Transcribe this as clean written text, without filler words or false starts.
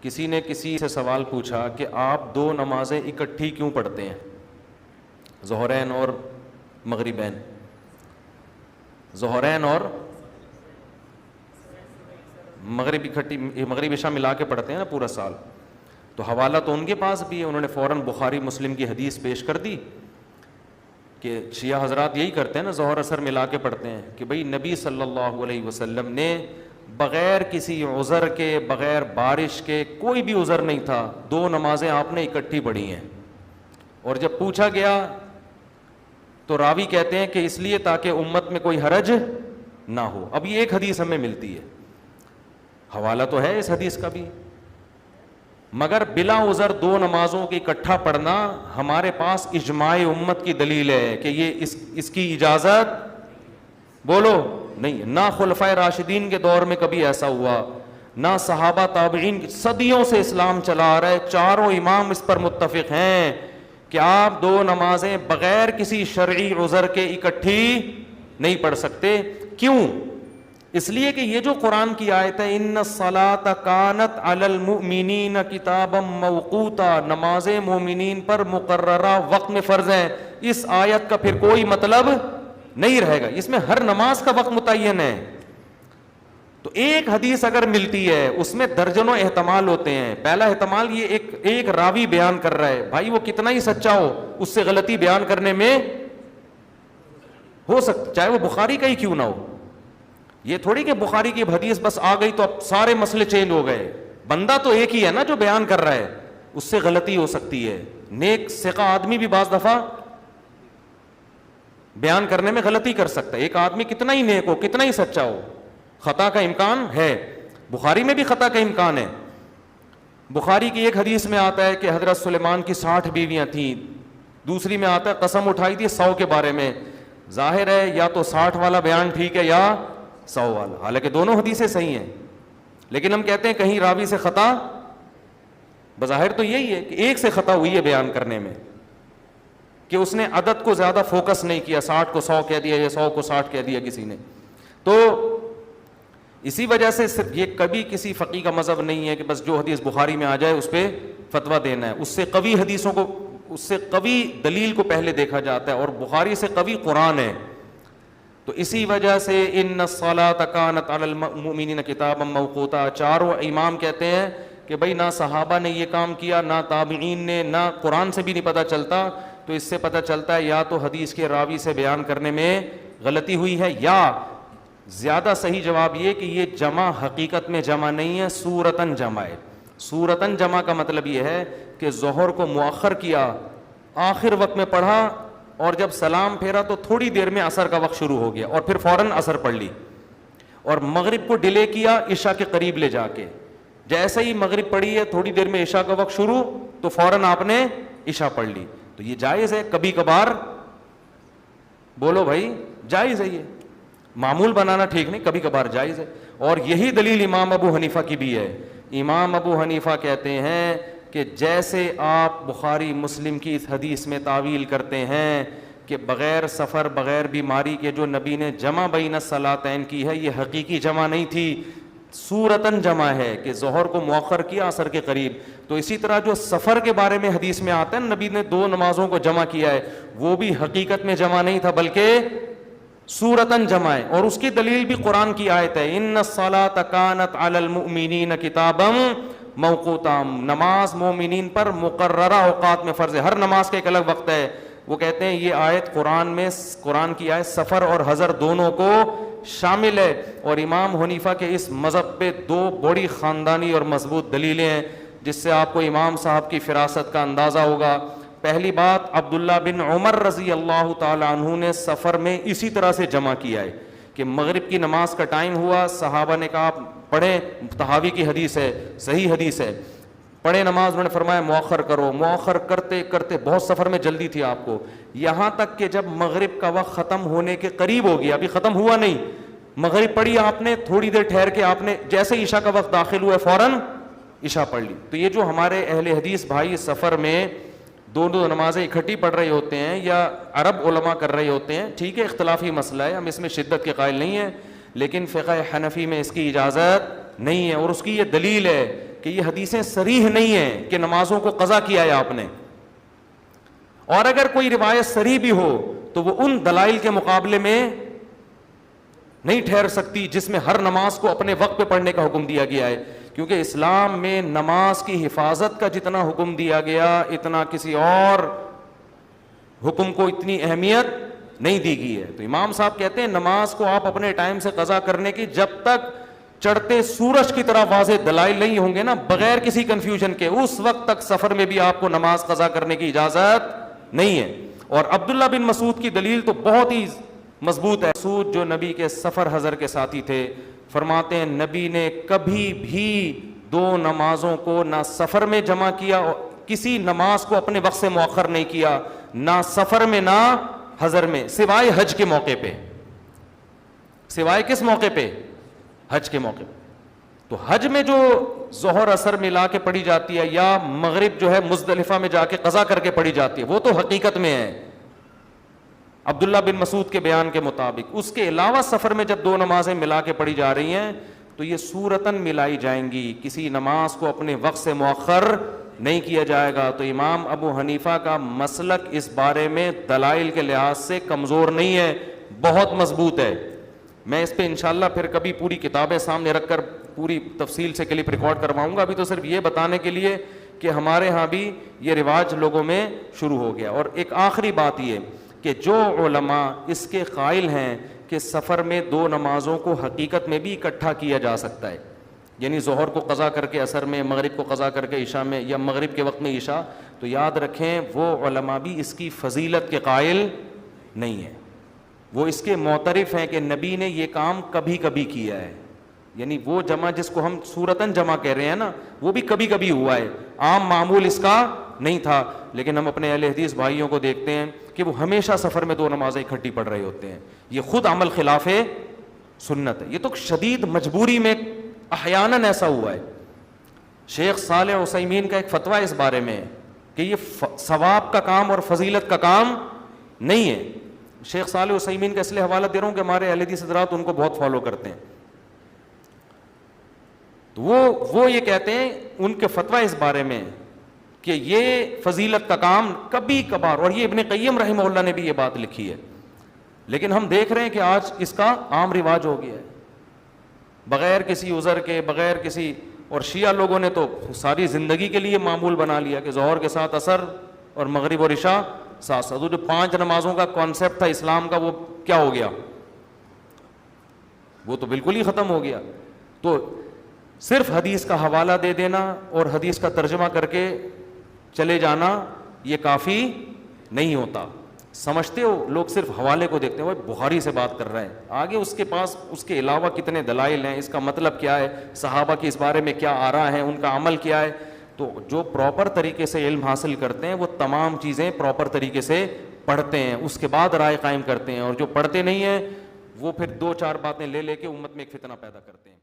کسی نے کسی سے سوال پوچھا کہ آپ دو نمازیں اکٹھی کیوں پڑھتے ہیں، ظہرین اور مغربین، ظہرین اور مغرب اکٹھی، مغرب عشاء ملا کے پڑھتے ہیں نا پورا سال. تو حوالہ تو ان کے پاس بھی ہے، انہوں نے فوراً بخاری مسلم کی حدیث پیش کر دی کہ شیعہ حضرات یہی کرتے ہیں نا، ظہر اثر ملا کے پڑھتے ہیں، کہ بھئی نبی صلی اللہ علیہ وسلم نے بغیر کسی عذر کے، بغیر بارش کے، کوئی بھی عذر نہیں تھا، دو نمازیں آپ نے اکٹھی پڑھی ہیں. اور جب پوچھا گیا تو راوی کہتے ہیں کہ اس لیے تاکہ امت میں کوئی حرج نہ ہو. اب یہ ایک حدیث ہمیں ملتی ہے، حوالہ تو ہے اس حدیث کا بھی، مگر بلا عذر دو نمازوں کی اکٹھا پڑھنا ہمارے پاس اجماع امت کی دلیل ہے کہ یہ اس کی اجازت بولو نہیں. نہ خلفائے راشدین کے دور میں کبھی ایسا ہوا، نہ صحابہ تابعین، صدیوں سے اسلام چلا آ رہا ہے، چاروں امام اس پر متفق ہیں کہ آپ دو نمازیں بغیر کسی شرعی عذر کے اکٹھی نہیں پڑھ سکتے. کیوں؟ اس لیے کہ یہ جو قرآن کی آیت ہے ان الصلاۃ کانت علی المؤمنین کتابا موقوتا، نمازیں مومنین پر مقررہ وقت میں فرض ہیں، اس آیت کا پھر کوئی مطلب نہیں رہے گا، اس میں ہر نماز کا وقت متعین ہے. تو ایک حدیث اگر ملتی ہے اس میں درجنوں احتمال ہوتے ہیں. پہلا احتمال یہ ایک راوی بیان کر رہا ہے، بھائی وہ کتنا ہی سچا ہو اس سے غلطی بیان کرنے میں ہو سکتا، چاہے وہ بخاری کا ہی کیوں نہ ہو. یہ تھوڑی کہ بخاری کی حدیث بس آ گئی تو اب سارے مسئلے چینج ہو گئے. بندہ تو ایک ہی ہے نا جو بیان کر رہا ہے، اس سے غلطی ہو سکتی ہے. نیک ثقہ آدمی بھی بعض دفعہ بیان کرنے میں غلطی کر سکتا ہے. ایک آدمی کتنا ہی نیک ہو، کتنا ہی سچا ہو، خطا کا امکان ہے. بخاری میں بھی خطا کا امکان ہے. بخاری کی ایک حدیث میں آتا ہے کہ حضرت سلیمان کی 60 بیویاں تھیں، دوسری میں آتا ہے قسم اٹھائی تھی 100 کے بارے میں. ظاہر ہے یا تو 60 والا بیان ٹھیک ہے یا 100 والا، حالانکہ دونوں حدیثیں صحیح ہیں، لیکن ہم کہتے ہیں کہیں راوی سے خطا، بظاہر تو یہی ہے کہ ایک سے خطا ہوئی ہے بیان کرنے میں، کہ اس نے عدد کو زیادہ فوکس نہیں کیا، 60 کو 100 کہہ دیا یا 100 کو 60 کہہ دیا کسی نے. تو اسی وجہ سے صرف یہ کبھی کسی فقی کا مذہب نہیں ہے کہ بس جو حدیث بخاری میں آ جائے اس پہ فتویٰ دینا ہے. اس سے قوی حدیثوں کو، اس سے قوی دلیل کو پہلے دیکھا جاتا ہے، اور بخاری سے قوی قرآن ہے. تو اسی وجہ سے ان الصلاۃ کانت علی المؤمنین کتابا موقوتا، چاروں امام کہتے ہیں کہ بھئی نہ صحابہ نے یہ کام کیا، نہ تابعین نے، نہ قرآن سے بھی نہیں پتہ چلتا. تو اس سے پتہ چلتا ہے یا تو حدیث کے راوی سے بیان کرنے میں غلطی ہوئی ہے، یا زیادہ صحیح جواب یہ کہ یہ جمع حقیقت میں جمع نہیں ہے، صورتاً جمع ہے. صورتاً جمع کا مطلب یہ ہے کہ ظہر کو مؤخر کیا، آخر وقت میں پڑھا، اور جب سلام پھیرا تو تھوڑی دیر میں عصر کا وقت شروع ہو گیا اور پھر فوراً عصر پڑھ لی. اور مغرب کو ڈیلے کیا عشاء کے قریب لے جا کے، جیسے ہی مغرب پڑھی ہے تھوڑی دیر میں عشاء کا وقت شروع، تو فوراً آپ نے عشاء پڑھ لی. تو یہ جائز ہے، کبھی کبھار بولو بھائی جائز ہے، یہ معمول بنانا ٹھیک نہیں، کبھی کبھار جائز ہے. اور یہی دلیل امام ابو حنیفہ کی بھی ہے. امام ابو حنیفہ کہتے ہیں کہ جیسے آپ بخاری مسلم کی اس حدیث میں تعویل کرتے ہیں کہ بغیر سفر، بغیر بیماری کے جو نبی نے جمع بین الصلاتین کی ہے، یہ حقیقی جمع نہیں تھی، صورتاً جمع ہے کہ ظہر کو مؤخر کیا عصر کے قریب. تو اسی طرح جو سفر کے بارے میں حدیث میں آتا ہے نبی نے دو نمازوں کو جمع کیا ہے، وہ بھی حقیقت میں جمع نہیں تھا بلکہ صورتاً جمع ہے. اور اس کی دلیل بھی قرآن کی آیت ہے ان الصلاۃ کانت علی المؤمنین کتابا موقوتا، نماز مومنین پر مقررہ اوقات میں فرض ہے. ہر نماز کا ایک الگ وقت ہے. وہ کہتے ہیں یہ آیت قرآن کی آیت سفر اور حضر دونوں کو شامل ہے. اور امام حنیفہ کے اس مذہب پہ دو بڑی خاندانی اور مضبوط دلیلیں ہیں جس سے آپ کو امام صاحب کی فراست کا اندازہ ہوگا. پہلی بات، عبداللہ بن عمر رضی اللہ تعالی عنہ نے سفر میں اسی طرح سے جمع کیا ہے کہ مغرب کی نماز کا ٹائم ہوا، صحابہ نے کہا پڑھیں، طحاوی کی حدیث ہے، صحیح حدیث ہے، پڑھیں نماز. انہوں نے فرمایا مؤخر کرو. مؤخر کرتے کرتے بہت سفر میں جلدی تھی آپ کو، یہاں تک کہ جب مغرب کا وقت ختم ہونے کے قریب ہو گیا، ابھی ختم ہوا نہیں، مغرب پڑھی آپ نے، تھوڑی دیر ٹھہر کے آپ نے جیسے عشاء کا وقت داخل ہوا فوراً عشاء پڑھ لی. تو یہ جو ہمارے اہل حدیث بھائی سفر میں دونوں نمازیں اکٹھی پڑھ رہے ہوتے ہیں یا عرب علماء کر رہے ہوتے ہیں، ٹھیک ہے اختلافی مسئلہ ہے، ہم اس میں شدت کے قائل نہیں ہیں، لیکن فقہ حنفی میں اس کی اجازت نہیں ہے. اور اس کی یہ دلیل ہے کہ یہ حدیثیں صریح نہیں ہیں کہ نمازوں کو قضا کیا ہے آپ نے، اور اگر کوئی روایت صریح بھی ہو تو وہ ان دلائل کے مقابلے میں نہیں ٹھہر سکتی جس میں ہر نماز کو اپنے وقت پہ پڑھنے کا حکم دیا گیا ہے، کیونکہ اسلام میں نماز کی حفاظت کا جتنا حکم دیا گیا اتنا کسی اور حکم کو اتنی اہمیت نہیں دی گئی ہے۔ تو امام صاحب کہتے ہیں نماز کو آپ اپنے ٹائم سے قضا کرنے کی، جب تک چڑھتے سورج کی طرح واضح دلائل نہیں ہوں گے نا، بغیر کسی کنفیوژن کے، اس وقت تک سفر میں بھی آپ کو نماز قضا کرنے کی اجازت نہیں ہے۔ اور عبداللہ بن مسعود کی دلیل تو بہت ہی مضبوط ہے۔ مسعود جو نبی کے سفر حضر کے ساتھی تھے، فرماتے ہیں نبی نے کبھی بھی دو نمازوں کو نہ سفر میں جمع کیا، کسی نماز کو اپنے وقت سے مؤخر نہیں کیا، نہ سفر میں نہ حضر میں، سوائے حج کے موقع پہ۔ سوائے کس موقع پہ؟ حج کے موقع پہ۔ تو حج میں جو ظہر اثر ملا کے پڑھی جاتی ہے یا مغرب جو ہے مزدلفہ میں جا کے قضا کر کے پڑھی جاتی ہے، وہ تو حقیقت میں ہے عبداللہ بن مسعود کے بیان کے مطابق۔ اس کے علاوہ سفر میں جب دو نمازیں ملا کے پڑھی جا رہی ہیں تو یہ صورتاً ملائی جائیں گی، کسی نماز کو اپنے وقت سے مؤخر نہیں کیا جائے گا۔ تو امام ابو حنیفہ کا مسلک اس بارے میں دلائل کے لحاظ سے کمزور نہیں ہے، بہت مضبوط ہے۔ میں اس پہ انشاءاللہ پھر کبھی پوری کتابیں سامنے رکھ کر پوری تفصیل سے کلپ ریکارڈ کرواؤں گا، ابھی تو صرف یہ بتانے کے لیے کہ ہمارے ہاں بھی یہ رواج لوگوں میں شروع ہو گیا۔ اور ایک آخری بات یہ کہ جو علماء اس کے قائل ہیں کہ سفر میں دو نمازوں کو حقیقت میں بھی اکٹھا کیا جا سکتا ہے، یعنی ظہر کو قضا کر کے عصر میں، مغرب کو قضا کر کے عشاء میں، یا مغرب کے وقت میں عشاء، تو یاد رکھیں وہ علماء بھی اس کی فضیلت کے قائل نہیں ہیں، وہ اس کے معترف ہیں کہ نبی نے یہ کام کبھی کبھی کیا ہے، یعنی وہ جمع جس کو ہم صورتاً جمع کہہ رہے ہیں نا، وہ بھی کبھی کبھی ہوا ہے، عام معمول اس کا نہیں تھا۔ لیکن ہم اپنے اہل حدیث بھائیوں کو دیکھتے ہیں کہ وہ ہمیشہ سفر میں دو نمازیں اکٹھی پڑھ رہے ہوتے ہیں، یہ خود عمل خلاف سنت ہے، یہ تو شدید مجبوری میں احیاناً ایسا ہوا ہے۔ شیخ صالح عثیمین کا ایک فتویٰ اس بارے میں ہے کہ یہ ثواب کا کام اور فضیلت کا کام نہیں ہے۔ شیخ صالح عثیمین کا اس لیے حوالہ دے رہا ہوں کہ ہمارے اہل حدیث حضرات ان کو بہت فالو کرتے ہیں، تو وہ یہ کہتے ہیں ان کے فتویٰ اس بارے میں کہ یہ فضیلت کا کام کبھی کبھار، اور یہ ابن قیم رحمہ اللہ نے بھی یہ بات لکھی ہے، لیکن ہم دیکھ رہے ہیں کہ آج اس کا عام رواج ہو گیا ہے بغیر کسی عذر کے، بغیر کسی، اور شیعہ لوگوں نے تو ساری زندگی کے لیے معمول بنا لیا کہ ظہر کے ساتھ عصر اور مغرب اور عشاء ساتھ ساتھ، جو 5 نمازوں کا کانسیپٹ تھا اسلام کا وہ کیا ہو گیا؟ وہ تو بالکل ہی ختم ہو گیا۔ تو صرف حدیث کا حوالہ دے دینا اور حدیث کا ترجمہ کر کے چلے جانا یہ کافی نہیں ہوتا۔ سمجھتے ہو لوگ صرف حوالے کو دیکھتے ہیں، وہ بخاری سے بات کر رہے ہیں، آگے اس کے پاس اس کے علاوہ کتنے دلائل ہیں، اس کا مطلب کیا ہے، صحابہ کی اس بارے میں کیا آراء ہیں، ان کا عمل کیا ہے۔ تو جو پراپر طریقے سے علم حاصل کرتے ہیں وہ تمام چیزیں پراپر طریقے سے پڑھتے ہیں، اس کے بعد رائے قائم کرتے ہیں، اور جو پڑھتے نہیں ہیں وہ پھر 2-4 باتیں لے کے امت میں ایک فتنہ پیدا کرتے ہیں۔